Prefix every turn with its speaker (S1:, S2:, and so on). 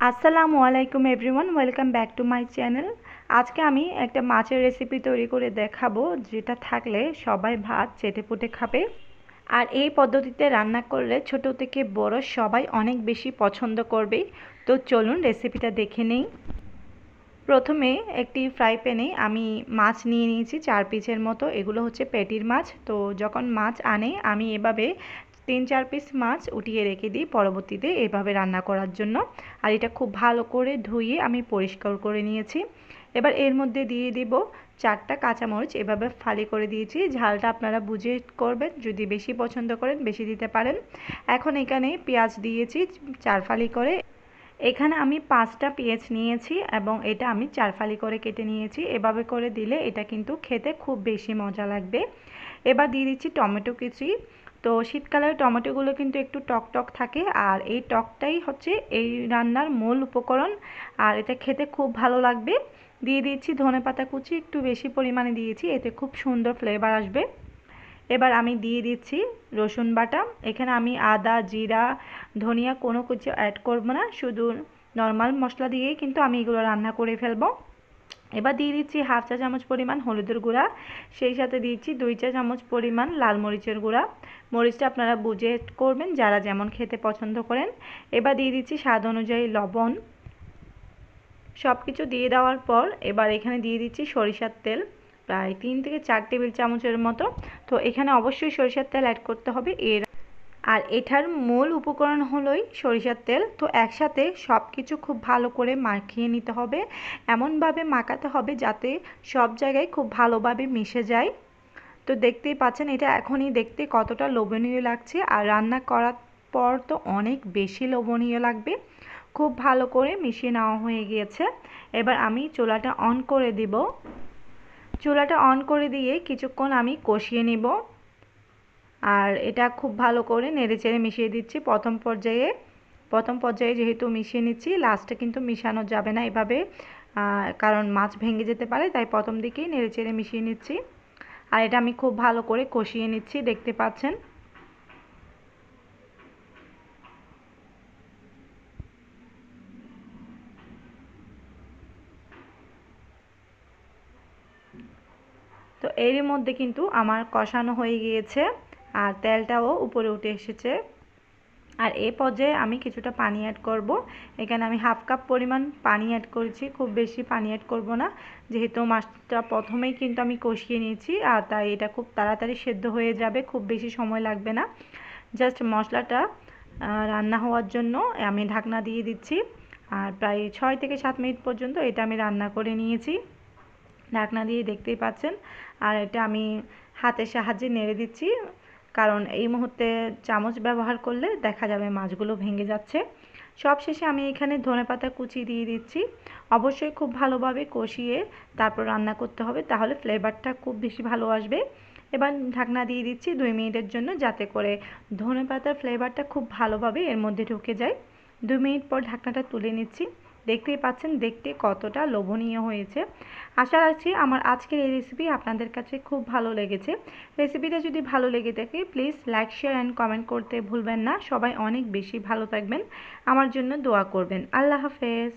S1: আসসালামু আলাইকুম everyone, welcome back to my channel. আজকে আমি একটা মাছের রেসিপি তৈরি করে দেখাবো, যেটা থাকলে সবাই ভাত চেটেপুটে খাবে। আর এই পদ্ধতিতে রান্না করলে ছোট থেকে বড় সবাই অনেক বেশি পছন্দ করবে। তো চলুন রেসিপিটা দেখে নেই। প্রথমে একটি ফ্রাই প্যানে আমি মাছ নিয়ে নিয়েছি 4 পিসের মতো। এগুলো হচ্ছে পেটির মাছ। তো যখন মাছ আনে আমি এভাবে 3-4 পিস মাছ উঠিয়ে রেখে দিই পরবর্তীতে এভাবে রান্না করার জন্য। আর এটা খুব ভালো করে ধুয়ে আমি পরিষ্কার করে নিয়েছি। এবার এর মধ্যে দিয়ে দিব 4টা কাঁচামরিচ, এভাবে ফালি করে দিয়েছি। ঝালটা আপনারা বুঝে করবেন, যদি বেশি পছন্দ করেন বেশি দিতে পারেন। এখন এখানে পেঁয়াজ দিয়েছি 4 ফালি করে। এখানে আমি 5টা পেঁয়াজ নিয়েছি এবং এটা আমি 4 ফালি করে কেটে নিয়েছি। এভাবে করে দিলে এটা কিন্তু খেতে খুব বেশি মজা লাগবে। এবার দিয়ে দিচ্ছি টমেটো কুচি। তো শীতকালের টমেটোগুলো কিন্তু একটু টক টক থাকে, আর এই টকটাই হচ্ছে এই রান্নার মূল উপকরণ, আর এটা খেতে খুব ভালো লাগবে। দিয়ে দিচ্ছি ধনেপাতা কুচি, একটু বেশি পরিমাণে দিয়েছি, এতে খুব সুন্দর ফ্লেভার আসবে। এবার আমি দিয়ে দিচ্ছি রসুন বাটা। এখানে আমি আদা, জিরা, ধনিয়া কোনো কিছু অ্যাড করব না, শুধু নর্মাল মশলা দিয়েই কিন্তু আমি এগুলো রান্না করে ফেলবো। এবার দিয়ে দিচ্ছি 1/2 চা চামচ পরিমাণ হলুদের গুঁড়া, সেই সাথে দিচ্ছি 2 চা চামচ পরিমাণ লাল মরিচের গুঁড়া। মরিচটা আপনারা বুঝে করবেন, যারা যেমন খেতে পছন্দ করেন। এবার দিয়ে দিচ্ছি স্বাদ অনুযায়ী লবণ। সব কিছু দিয়ে দেওয়ার পর এবার এখানে দিয়ে দিচ্ছি সরিষার তেল, প্রায় 3 থেকে 4 টেবিল চামচের মতো। তো এখানে অবশ্যই সরিষার তেল অ্যাড করতে হবে আর এটার মূল উপকরণ হলোই সরিষার তেল। তো একসাথে সব কিছু খুব ভালো করে মাখিয়ে নিতে হবে, এমনভাবে মাখাতে হবে যাতে সব জায়গায় খুব ভালোভাবে মিশে যায়। তো দেখতেই পাচ্ছেন এটা এখনই দেখতে কতটা লোভনীয় লাগছে, আর রান্না করার পর তো অনেক বেশি লোভনীয় লাগবে। খুব ভালো করে মিশিয়ে নেওয়া হয়ে গিয়েছে। এবার আমি চুলাটা অন করে দিব। চুলাটা অন করে দিয়ে কিছুক্ষণ আমি কষিয়ে নিব, আর এটা খুব ভালো করে নেড়েচেড়ে মিশিয়ে দিচ্ছি। প্রথম পর্যায়ে যেহেতু মিশিয়ে নিচ্ছি, লাস্টে কিন্তু মিশানো যাবে না এভাবে, কারণ মাছ ভেঙে যেতে পারে, তাই প্রথম দিকেই নেড়েচেড়ে মিশিয়ে নিচ্ছি। আর এটা আমি খুব ভালো করে কষিয়ে নিচ্ছি, দেখতে পাচ্ছেন। তো এরই মধ্যে কিন্তু আমার কষানো হয়ে গিয়েছে, আর তেলটাও উপরে উঠে এসেছে। আর এই পর্যায়ে আমি কিছুটা পানি অ্যাড করব। এখানে আমি 1/2 কাপ পরিমাণ পানি অ্যাড করেছি, খুব বেশি পানি অ্যাড করব না, যেহেতু মাছটা প্রথমেই কিন্তু আমি কষিয়ে নিয়েছি, আর তাই এটা খুব তাড়াতাড়ি সেদ্ধ হয়ে যাবে, খুব বেশি সময় লাগবে না। জাস্ট মশলাটা রান্না হওয়ার জন্য আমি ঢাকনা দিয়ে দিচ্ছি। আর প্রায় 6 থেকে 7 মিনিট পর্যন্ত এটা আমি রান্না করে নিয়েছি ঢাকনা দিয়ে, দেখতেই পাচ্ছেন। আর এটা আমি হাতের সাহায্যে নেড়ে দিচ্ছি, কারণ এই মুহূর্তে চামচ ব্যবহার করলে দেখা যাবে মাছগুলো ভেঙে যাচ্ছে। সবশেষে আমি এখানে ধনেপাতা কুচি দিয়ে দিচ্ছি। অবশ্যই খুব ভালোভাবে কষিয়ে তারপর রান্না করতে হবে, তাহলে ফ্লেভারটা খুব বেশি ভালো আসবে। এবার ঢাকনা দিয়ে দিচ্ছি 2 মিনিটের জন্য, যাতে করে ধনেপাতার ফ্লেভারটা খুব ভালোভাবে এর মধ্যে ঢুকে যায়। 2 মিনিট পর ঢাকনাটা তুলে নিচ্ছি। দেখতেই পাচ্ছেন দেখতে কতটা লোভনীয় হয়েছে। আশা রাখছি আমার আজকের এই রেসিপি আপনাদের কাছে খুব ভালো লেগেছে। রেসিপিটা যদি ভালো লেগে থাকে please like, share and comment করতে ভুলবেন না। সবাই অনেক বেশি ভালো থাকবেন, আমার জন্য দোয়া করবেন। আল্লাহ হাফেজ।